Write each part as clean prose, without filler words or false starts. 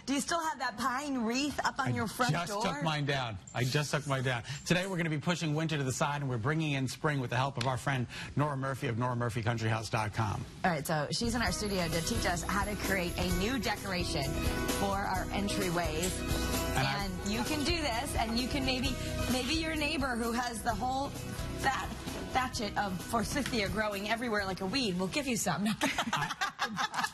Do you still have that pine wreath up on your front door? I just took mine down. I just took mine down. Today we're going to be pushing winter to the side, and we're bringing in spring with the help of our friend Nora Murphy of NoraMurphyCountryHouse.com. All right, so she's in our studio to teach us how to create a new decoration for our entryways. And you can do this, and you can maybe your neighbor who has the whole thatchet of forsythia growing everywhere like a weed will give you some.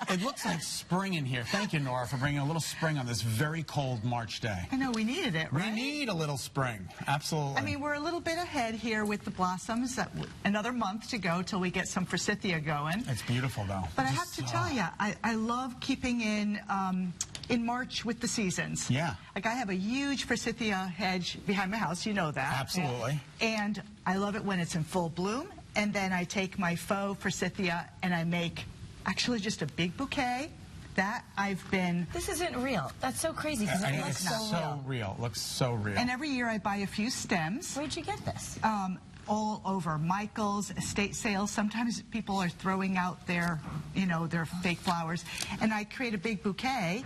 It looks like spring in here. Thank you, Nora, for bringing a little spring on this very cold March day. I know, we needed it, right? We need a little spring. Absolutely. I mean, we're a little bit ahead here with the blossoms. Another month to go till we get some forsythia going. It's beautiful, though. But I have to tell you, I love keeping in March with the seasons. Yeah. Like, I have a huge forsythia hedge behind my house. You know that. Absolutely. And I love it when it's in full bloom. And then I take my faux forsythia and I make actually just a big bouquet that I've been... This isn't real. That's so crazy because it looks so real. It looks so real. And every year I buy a few stems. Where'd you get this? All over. Michael's, estate sales. Sometimes people are throwing out their, their fake flowers. And I create a big bouquet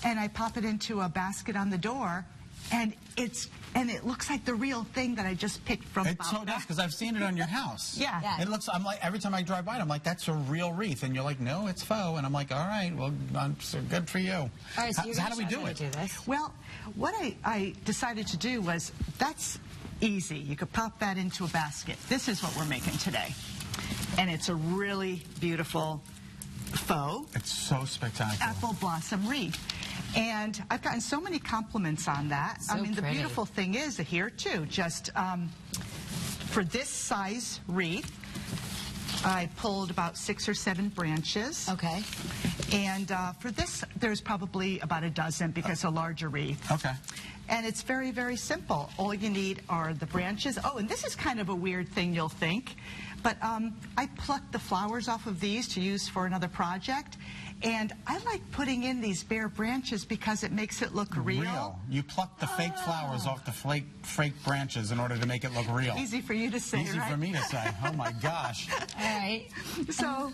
and I pop it into a basket on the door. And it looks like the real thing that I just picked from. It so does, because I've seen it on your house. Yeah. It looks. I'm like, every time I drive by it, I'm like, that's a real wreath, and you're like, no, it's faux, and I'm like, all right, well, so good for you. All right, so how do we do it? Well, what I decided to do was, that's easy. You could pop that into a basket. This is what we're making today, and it's a really beautiful faux. It's so spectacular. Apple blossom wreath. And I've gotten so many compliments on that. So I mean, the pretty. beautiful thing is here, too, just for this size wreath, I pulled about 6 or 7 branches. Okay. And for this, there's probably about a dozen because it's a larger wreath. Okay. And it's very, very simple. All you need are the branches. Oh, and this is kind of a weird thing, you'll think. But I plucked the flowers off of these to use for another project. And I like putting in these bare branches because it makes it look real. You pluck the fake flowers off the fake branches in order to make it look real. Easy for you to say, Easy right? for me to say. Oh, my gosh. All right. So...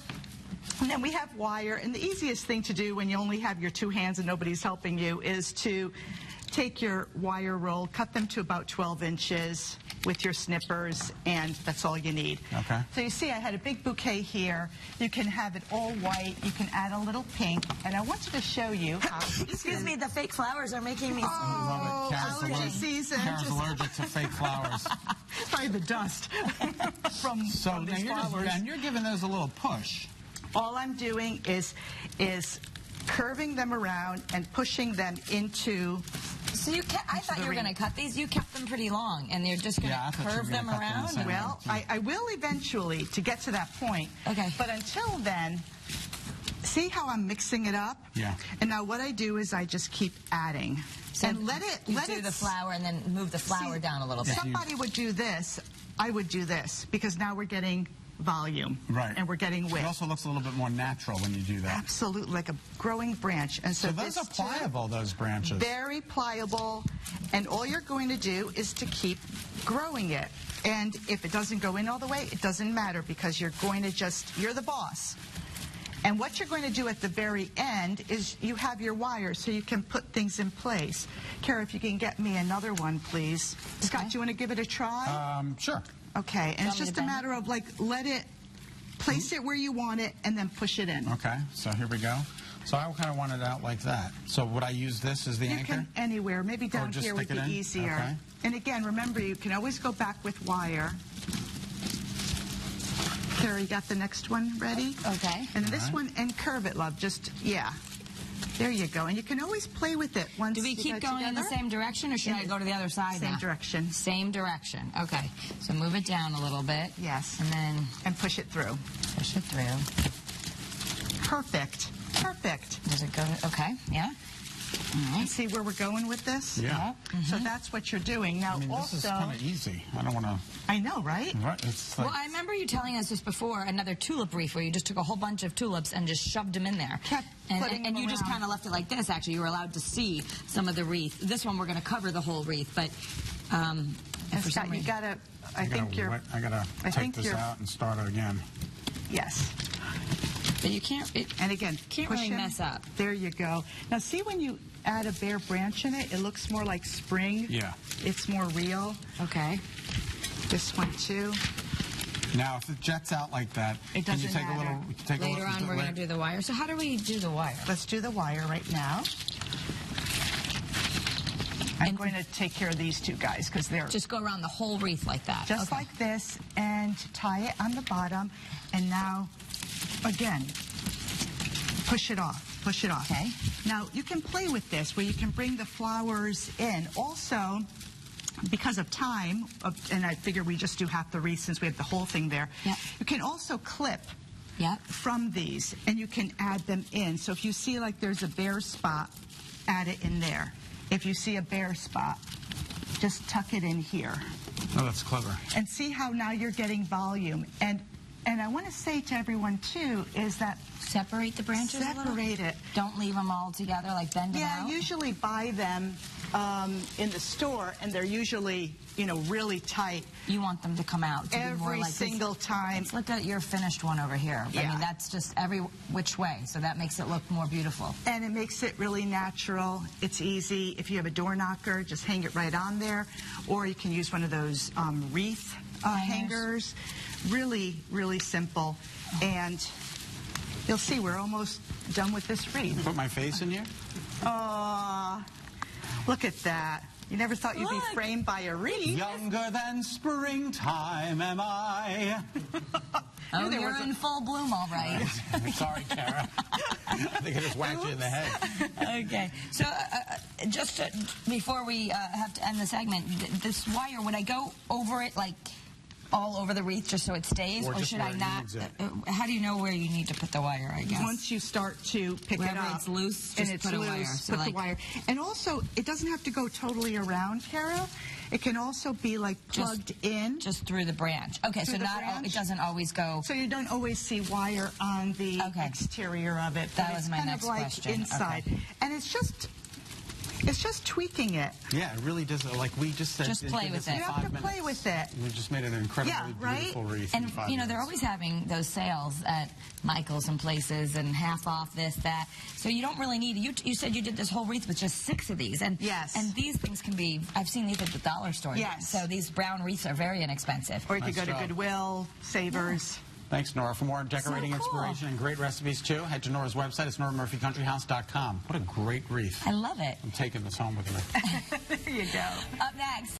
And then we have wire, and the easiest thing to do when you only have your 2 hands and nobody's helping you is to take your wire roll, cut them to about 12 inches with your snippers, and that's all you need. Okay. So you see I had a big bouquet here. You can have it all white. You can add a little pink, and I wanted to show you how... Excuse me, the fake flowers are making me... Oh, allergy season. Kara's allergic to fake flowers. Probably the dust from these flowers. And you're giving those a little push. All I'm doing is curving them around and pushing them into... So I thought you were going to cut these. You kept them pretty long, and you're just going to curve them around? Well, I will eventually to get to that point. Okay. But until then, see how I'm mixing it up? Yeah. And now what I do is I just keep adding. So and let it do the flower and then move the flower down a little bit. Somebody would do this. I would do this because now we're getting volume. Right. And we're getting width. It also looks a little bit more natural when you do that. Absolutely, like a growing branch. And so those are pliable, those branches. Very pliable. And all you're going to do is to keep growing it. And if it doesn't go in all the way, it doesn't matter because you're going to you're the boss. And what you're going to do at the very end is you have your wire so you can put things in place. Kara, if you can get me another one, please. Okay. Scott, do you want to give it a try? Sure. Okay, and it's just a matter of, let it, place it where you want it, and then push it in. Okay, so here we go. So I kind of want it out like that. So would I use this as the anchor? You can anywhere. Maybe down here would be easier. Okay. And again, remember, you can always go back with wire. Kara, you got the next one ready? Okay. And this one, and curve it, love. Yeah. There you go. And you can always play with it once Do we keep going in the same direction, or should I go to the other side now? Same direction. Same direction. Okay. So move it down a little bit. Yes. And then... And push it through. Push it through. Perfect. Perfect. Does it go... Okay. Yeah. All right. See where we're going with this? Yeah. So that's what you're doing. Now, this is kind of easy. I don't want to... I know, right? Right. It's like... Well, I remember you telling us this before, another tulip wreath, where you just took a whole bunch of tulips and just shoved them in there. And you just kind of left it like this, actually. You were allowed to see some of the wreath. This one, we're going to cover the whole wreath, but... for Scott, you got to... I got to take this out and start it again. Yes. But you can't. And again, can't push really him. mess up. There you go. Now see when you add a bare branch in it, it looks more like spring. Yeah. It's more real. Okay. This one too. Now, if it jets out like that, It can you doesn't take a matter. little? Take Later a little, on, we're going to do the wire. So how do we do the wire? Let's do the wire right now. I'm going to take care of these two guys because they're Just go around the whole wreath like that. just like this and tie it on the bottom. And now, again, push it off. Push it off. Okay. Now, you can play with this where you can bring the flowers in. Also, because of time, and I figure we just do half the wreath since we have the whole thing there, Yep. you can also clip Yep. from these, and you can add them in. So if you see like there's a bare spot, add it in there. If you see a bare spot, just tuck it in here. Oh, that's clever. And see how now you're getting volume. And I want to say to everyone, too, is that Separate the branches a little? separate it. Don't leave them all together, like bend them Yeah, out? I usually buy them in the store, and they're usually, really tight You want them to come out to be more every like this. single time. Let's look at your finished one over here. I Yeah. mean, that's just every which way, so that makes it look more beautiful. And it makes it really natural. It's easy. If you have a door knocker, just hang it right on there. Or you can use one of those wreath hangers. Really, really simple. And you'll see we're almost done with this wreath. Put my face in here. Aw, look at that. You never thought you'd be Look. framed by a wreath. Younger than springtime am I. Oh, there you're was a- in full bloom, all right. Sorry, Kara. I think I just whacked you in the head. Okay. So, just before we have to end the segment, this wire, would I go over it like all over the wreath just so it stays, Or or just should where I it not? needs it. How do you know where you need to put the wire? I guess Once you start to pick Wherever it up, it's loose, and just it's put a loose, wire. So put the like- wire. And also, it doesn't have to go totally around, Carol. It can also be like plugged in, just through the branch. Okay, so Through the not branch? it doesn't always go. so you don't always see wire on the Okay. exterior of it. That but was it's my kind next of like question. inside, Okay. and it's just tweaking it. Yeah, it really does. Like we just said. Just play did with this in it. You 5 have to minutes. play with it. We just made an incredibly Yeah, right? beautiful wreath And in 5 they're minutes. always having those sales at Michael's and places, and half off this, that. So you don't really need. You said you did this whole wreath with just 6 of these, and Yes. and these things can be. I've seen these at the dollar store. Yes. So these brown wreaths are very inexpensive. Or you could Nice go to job. Goodwill, Savers. Thanks, Nora. For more decorating So cool. inspiration and great recipes, too, head to Nora's website. It's NoraMurphyCountryHouse.com. What a great wreath. I love it. I'm taking this home with me. There you go. Up next.